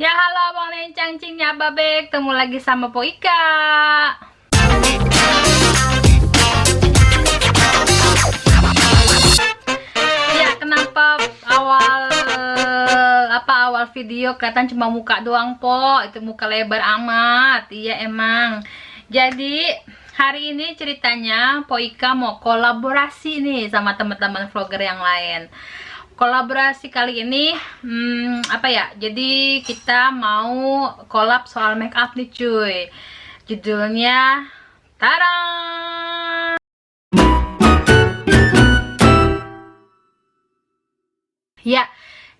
Ya halo Abang Lencang Cingnya Babe, ketemu lagi sama Po Ika. Ya kenapa awal video kelihatan cuma muka doang Po, itu muka lebar amat. Iya emang. Jadi hari ini ceritanya Po Ika mau kolaborasi nih sama teman-teman vlogger yang lain. Kolaborasi kali ini apa ya, jadi kita mau collab soal make up nih cuy. Judulnya Tara. Ya,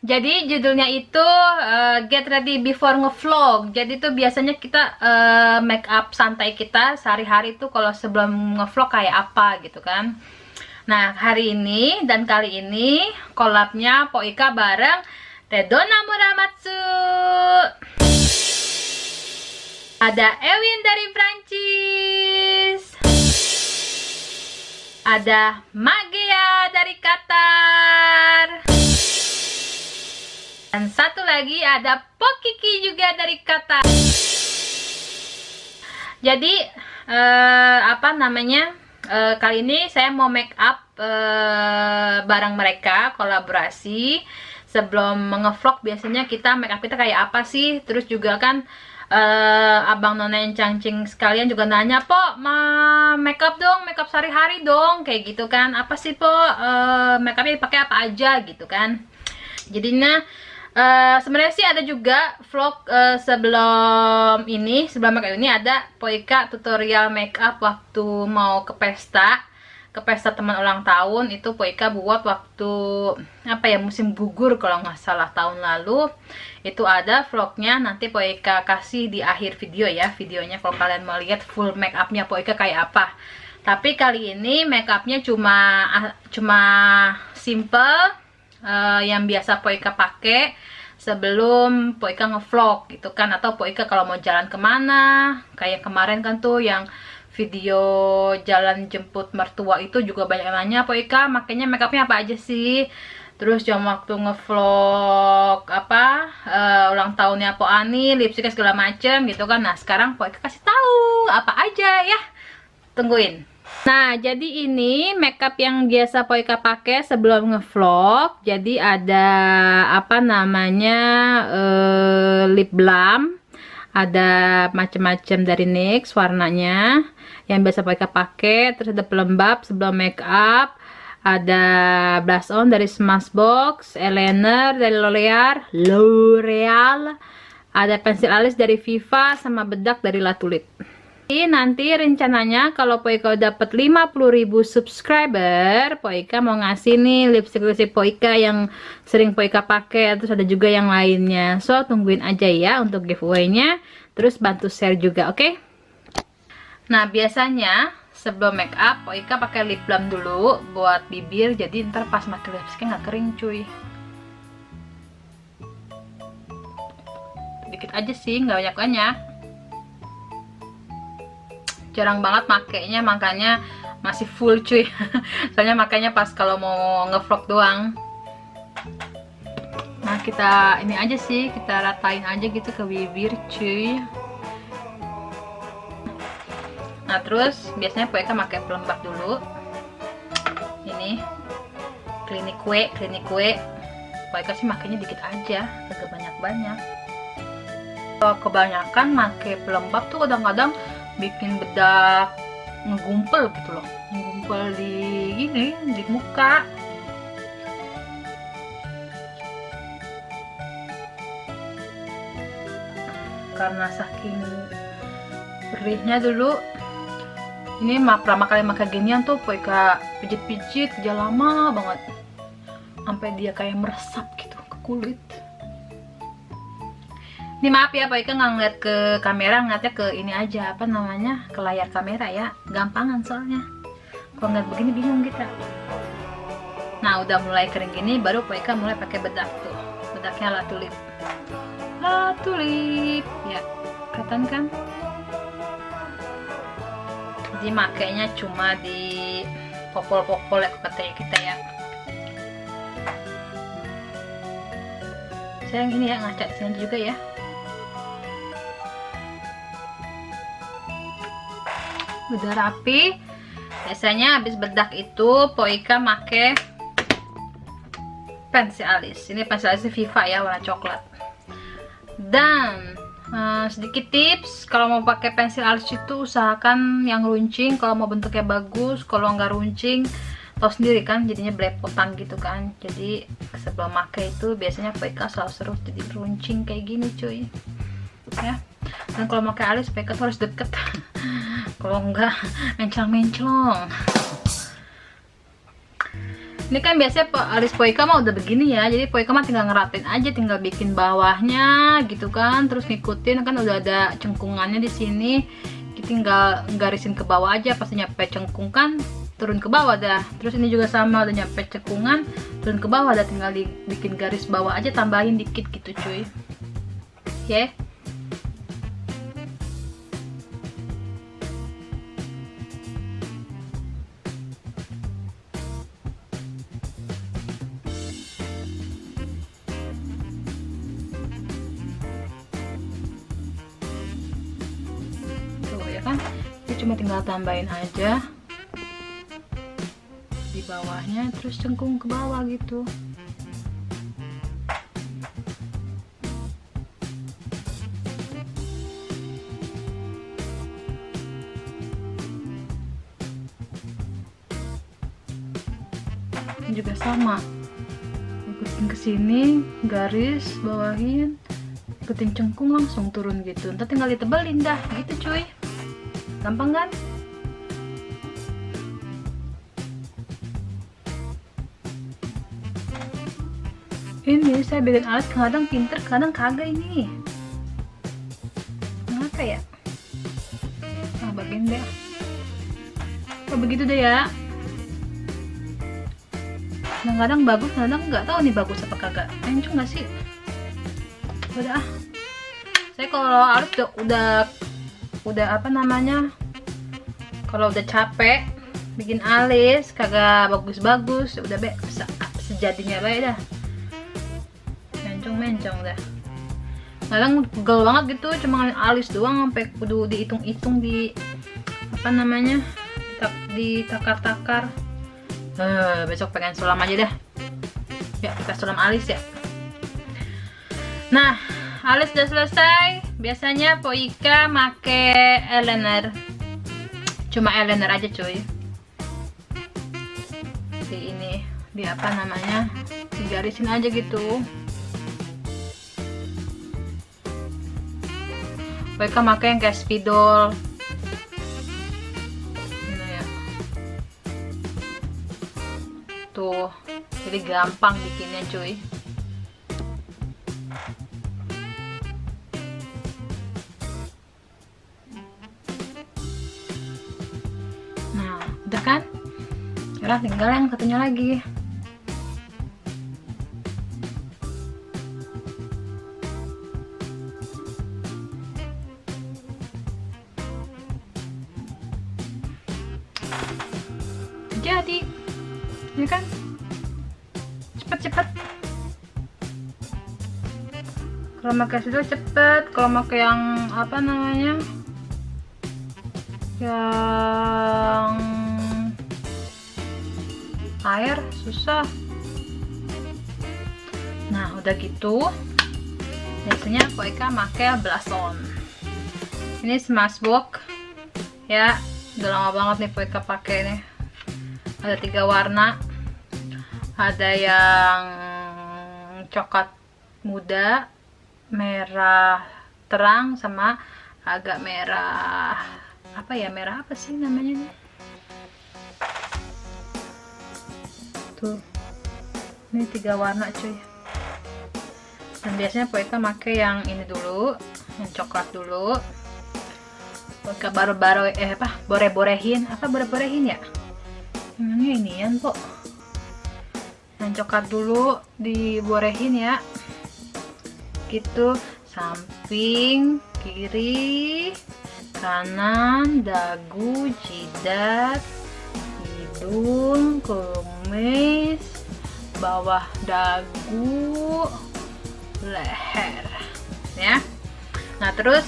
jadi judulnya itu Get Ready Before Ngevlog. Jadi tuh biasanya kita make up santai kita sehari-hari tuh kalau sebelum ngevlog kayak apa gitu kan. Nah, hari ini dan kali ini collabnya Po Ika bareng Redona Muramatsu. Ada Ewin dari Prancis. Ada Magea dari Qatar. Dan satu lagi ada Pokiki juga dari Qatar. Jadi apa namanya? Kali ini saya mau make up bareng mereka, kolaborasi. Sebelum ngevlog biasanya kita make up kita kayak apa sih? Terus juga kan Abang Nona yang cangcing sekalian juga nanya, Po, make up dong, make up sehari-hari dong, kayak gitu kan. Apa sih Po, make upnya dipakai apa aja gitu kan. Jadinya sebenarnya sih ada juga vlog sebelum make up ini ada Po Ika tutorial make up waktu mau ke pesta teman ulang tahun. Itu Po Ika buat waktu apa ya, musim gugur kalau nggak salah tahun lalu. Itu ada vlognya, nanti Po Ika kasih di akhir video ya, videonya kalau kalian mau lihat full make upnya Po Ika kayak apa. Tapi kali ini make upnya cuma simple, yang biasa Po Ika pakai sebelum Po Ika ngevlog gitu kan, atau Po Ika kalau mau jalan kemana, kayak kemarin kan tuh yang video jalan jemput mertua itu juga banyak yang nanya, Po Ika makanya make upnya apa aja sih. Terus jam waktu ngevlog apa ulang tahunnya Po Ani, lipstiknya segala macem gitu kan. Nah sekarang Po Ika kasih tahu apa aja ya, tungguin. Nah, jadi ini makeup yang biasa Po Ika pakai sebelum ngevlog. Jadi ada apa namanya, lip balm, ada macam-macam dari NYX warnanya yang biasa Po Ika pakai. Terus ada pelembab sebelum makeup, ada blush on dari Smashbox, eyeliner dari L'Oreal, ada pensil alis dari Viva, sama bedak dari La Tulipe. Nanti rencananya kalau Po Ika dapat 50.000 subscriber, Po Ika mau ngasih nih lipstick Po Ika yang sering Po Ika pakai. Terus ada juga yang lainnya, so tungguin aja ya untuk giveaway-nya. Terus bantu share juga, oke? Nah biasanya sebelum make up Po Ika pakai lip balm dulu buat bibir, jadi ntar pas pakai lipsticknya nggak kering cuy. Dikit aja sih, nggak banyak-banyak. Jarang banget makainya, makanya masih full cuy. Soalnya makanya pas kalau mau ngevlog doang. Nah kita ini aja sih, kita ratain aja gitu ke bibir cuy. Nah terus biasanya Po Ika pakai pelembab dulu. Ini Clinique Po Ika sih makainya dikit aja, agak banyak-banyak. Kalau kebanyakan pakai pelembab tuh kadang-kadang bikin bedak ngegumpel gitu loh, ngegumpel di muka. Karena saking perihnya dulu, ini pertama kali pakai ginian tuh Po Ika pijit-pijit kerja lama banget sampai dia kayak meresap gitu ke kulit. Ini maaf ya Po Ika nggak ngeliat ke kamera, ngeliatnya ke ini aja, apa namanya, ke layar kamera ya, gampangan soalnya. Kalau ngeliat begini bingung kita. Nah udah mulai kering gini baru Po Ika mulai pakai bedak tuh, bedaknya La Tulipe. La Tulipe ya, kelihatan kan? Jadi makainya cuma di popol-popol ya katanya kita ya. Saya yang ini ya, ngaca di sini juga ya. udah rapi. Biasanya habis bedak itu Poika make pensil alis. Ini pensil alis Viva ya, warna coklat. Dan sedikit tips, kalau mau pakai pensil alis itu usahakan yang runcing. Kalau mau bentuknya bagus, kalau nggak runcing, tahu sendiri kan jadinya belepotan gitu kan. Jadi sebelum pakai itu biasanya Poika selalu seru jadi runcing kayak gini cuy ya. Dan kalau pakai alis Poika tuh harus deket kalau enggak menclong-menclong. Ini kan biasanya alis Poika mah udah begini ya, jadi Poika mah tinggal ngeratain aja, tinggal bikin bawahnya gitu kan, terus ngikutin kan udah ada cengkungannya di sini, tinggal garisin ke bawah aja. Pasti nyampe cengkung kan turun ke bawah dah. Terus ini juga sama, udah nyampe cekungan turun ke bawah dah, tinggal bikin garis bawah aja, tambahin dikit gitu cuy. Oke. Tuh ya kan, ini cuma tinggal tambahin aja di bawahnya, terus cengkung ke bawah gitu. Ini juga sama, ikutin ke sini, garis bawahin, ikutin cengkung langsung turun gitu. Ntar tinggal ditebelin dah gitu cuy, gampang kan? Ini saya bikin alis kadang pinter, kadang kagak ini. Kenapa ya? Bagian deh. Begitu deh ya. Kadang-kadang bagus, kadang nggak tahu nih bagus apa kagak. Encung nggak sih? Udah. Saya kalau alis udah apa namanya? Kalau udah capek bikin alis kagak bagus-bagus, udah sejadinya baik dah. Mencong dah. Kadang pegel banget gitu, cuma alis doang sampai kudu dihitung-hitung, di apa namanya, ditakar-takar. Besok pengen sulam aja dah. Ya kita sulam alis ya. Nah, alis udah selesai. Biasanya Poika make eyeliner, cuma eyeliner aja cuy. Di apa namanya, digarisin aja gitu. Mereka pakai yang kayak spidol. Ini ya. Tuh, jadi gampang bikinnya cuy. Nah, udah kan? Sekarang tinggal yang satunya lagi. Jadi ini kan cepet-cepet. Kalau pakai spidol cepet, kalau pakai yang apa namanya, yang air susah. Nah udah gitu, biasanya Poika pakai blush on. Ini Smashbox ya, udah lama banget nih Poika pakai nih. Ada 3 warna, ada yang coklat muda, merah terang, sama agak merah apa ya, merah apa sih namanya nih, tuh ini 3 warna cuy. Dan biasanya Poika pakai yang ini dulu, yang coklat dulu. Poika bore-borehin ya, namanya inian kok. Yang coklat dulu diborehin ya, gitu, samping, kiri, kanan, dagu, jidat, hidung, kumis, bawah dagu, leher ya. Nah terus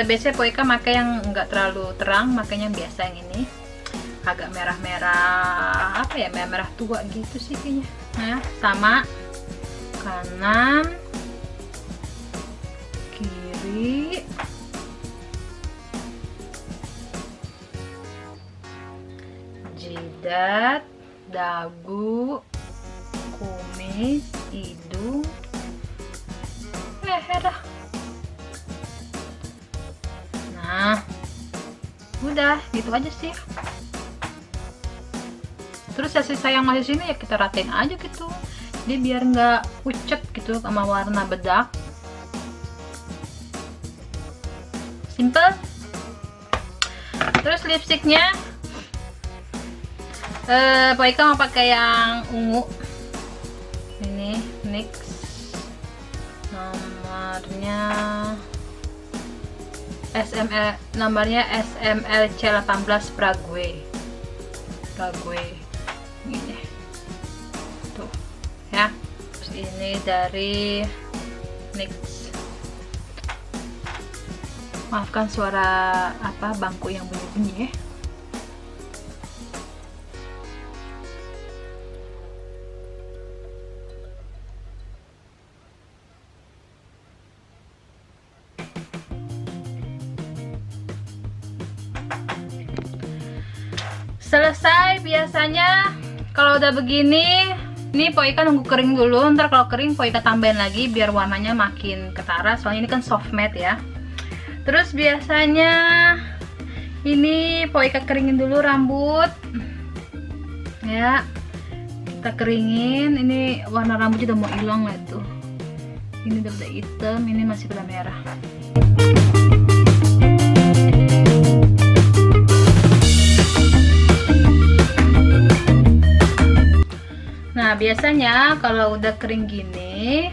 biasanya Poika pakai yang enggak terlalu terang, makanya biasa yang ini agak merah-merah, apa ya, merah-merah tua gitu sih kayaknya. Nah sama kanan kiri, jidat, dagu, kumis, hidung, leher. Nah udah gitu aja sih. Terus sisa yang masih sini ya kita ratain aja gitu, jadi biar nggak pucet gitu sama warna bedak. Simple. Terus lipstiknya Poika mau pakai yang ungu ini, NYX nomornya SMLC 18 Prague ini tuh ya. Terus ini dari NYX. Maafkan suara apa bangku yang bunyi-bunyi ya. Selesai biasanya kalau udah begini. Ini Poika nunggu kering dulu, ntar kalau kering Poika tambahin lagi biar warnanya makin ketara, soalnya ini kan soft matte ya. Terus biasanya ini Poika keringin dulu rambut ya, kita keringin. Ini warna rambutnya udah mau hilang lah tuh, ini udah hitam, ini masih pada merah. Nah biasanya kalau udah kering gini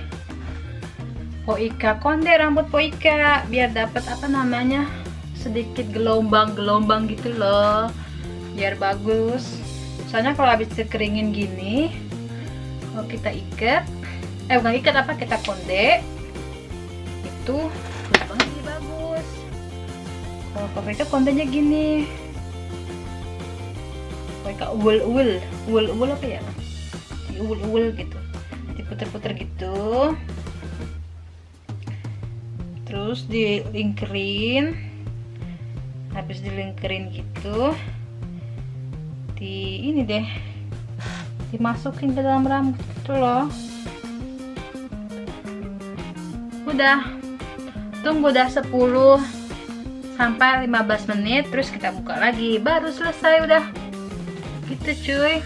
Poika konde rambut Poika biar dapat apa namanya, sedikit gelombang-gelombang gitu loh, biar bagus. Soalnya kalau habis dikeringin gini, kalau kita ikat, bukan ikat apa, kita konde itu lebih bagus. Kalau Poika kondenya gini, Poika uwel apa ya, uwel gitu, diputer-puter gitu. Terus dilingkerin, habis dilingkerin gitu ini deh, dimasukin ke dalam rambut gitu loh. Udah, tunggu dah 10 sampai 15 menit, terus kita buka lagi, baru selesai udah gitu cuy.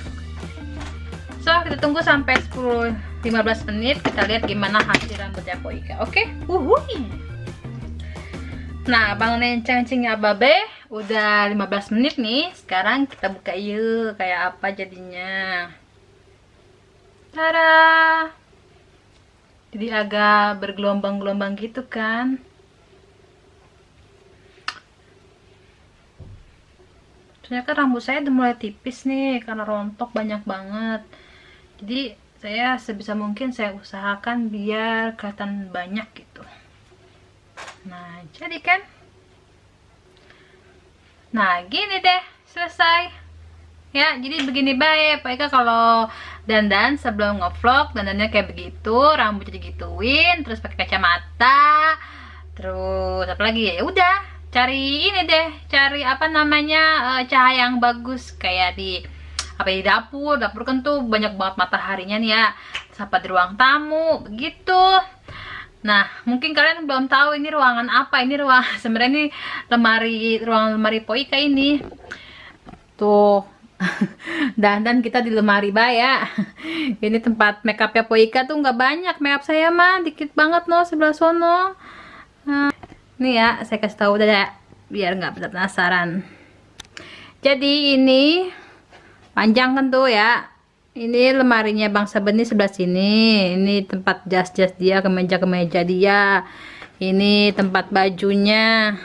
So kita tunggu sampai 10-15 menit, kita lihat gimana hasil rambutnya Poika. Oke, Nah, Bang Nencang-cingnya Babe udah 15 menit nih. Sekarang kita buka yuk kayak apa jadinya. Tada! Jadi agak bergelombang-gelombang gitu kan. Ternyata rambut saya udah mulai tipis nih karena rontok banyak banget. Jadi saya sebisa mungkin saya usahakan biar kelihatan banyak gitu. Nah jadi kan, nah gini deh, selesai ya. Jadi begini baik Poika kalau dandan sebelum ngevlog, dandannya kayak begitu, rambutnya digituin, terus pakai kacamata, terus apa lagi ya, udah cari ini deh, cari apa namanya, cahaya yang bagus kayak di apa, di dapur kan tuh banyak banget mataharinya nih ya, sampai di ruang tamu begitu. Nah, mungkin kalian belum tahu ini ruangan apa. Ini ruang sebenarnya ini ruang lemari Poika ini. Tuh. Dan kita di lemari ya. Ini tempat makeupnya Poika tuh nggak banyak. Makeup saya mah dikit banget no, sebelah sono. Nah, ini ya, saya kasih tahu udah ya, biar nggak penasaran. Jadi ini panjang kan tuh ya. Ini lemarinya Bang Sabeni sebelah sini. Ini tempat jas-jas dia, kemeja-kemeja dia. Ini tempat bajunya.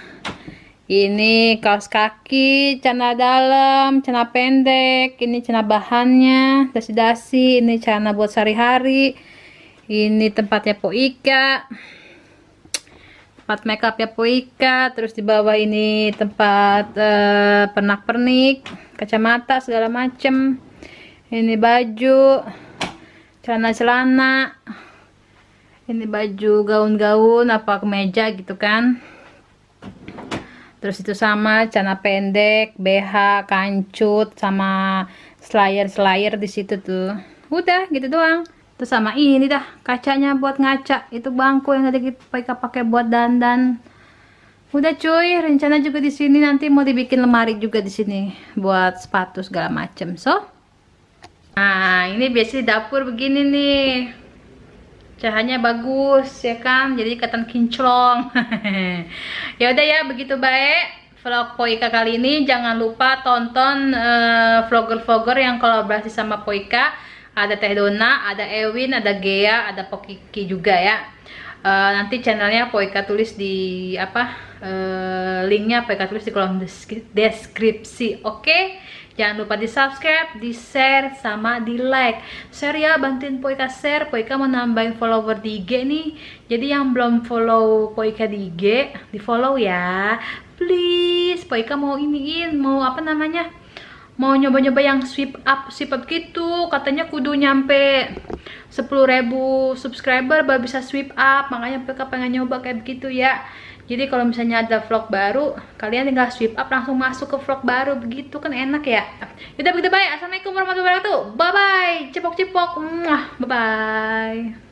Ini kaos kaki, celana dalam, celana pendek. Ini celana bahannya, dasi-dasi. Ini celana buat sehari-hari. Ini tempatnya Poika. tempat makeup ya Poika. Terus di bawah ini tempat pernak-pernik, kacamata segala macem. Ini baju, celana-celana. Ini baju gaun-gaun apa kemeja gitu kan. Terus itu sama celana pendek, BH, kancut sama slayer di situ tuh. Udah gitu doang. Terus sama ini dah kacanya buat ngaca. Itu bangku yang tadi kita pakai buat dandan. Udah cuy, rencana juga di sini nanti mau dibikin lemari juga di sini buat sepatu segala macem. So, nah ini biasanya di dapur begini nih. Cahayanya bagus ya kan, jadi kelihatan kinclong. Ya udah ya, begitu baik vlog Poika kali ini. Jangan lupa tonton vlogger-vlogger yang kolaborasi sama Poika. Ada Teh Dona, ada Ewin, ada Gea, ada Pokiki juga ya. Nanti channelnya Poika tulis di apa, linknya Poika tulis di kolom deskripsi. Oke? Jangan lupa di subscribe, di share, sama di like. Share ya, bantuin Poika share. Poika mau nambahin follower di IG nih. Jadi yang belum follow Poika di IG, di follow ya. Please, Poika mau iniin, mau apa namanya? Mau nyoba-nyoba yang swipe up gitu. Katanya kudu nyampe 10.000 subscriber baru bisa swipe up. Makanya Poika pengen nyoba kayak begitu ya. Jadi kalau misalnya ada vlog baru, kalian tinggal swipe up langsung masuk ke vlog baru, begitu kan enak ya. Udah begitu baik. Assalamualaikum warahmatullahi wabarakatuh. Bye bye. Cipok-cipok. Bye bye.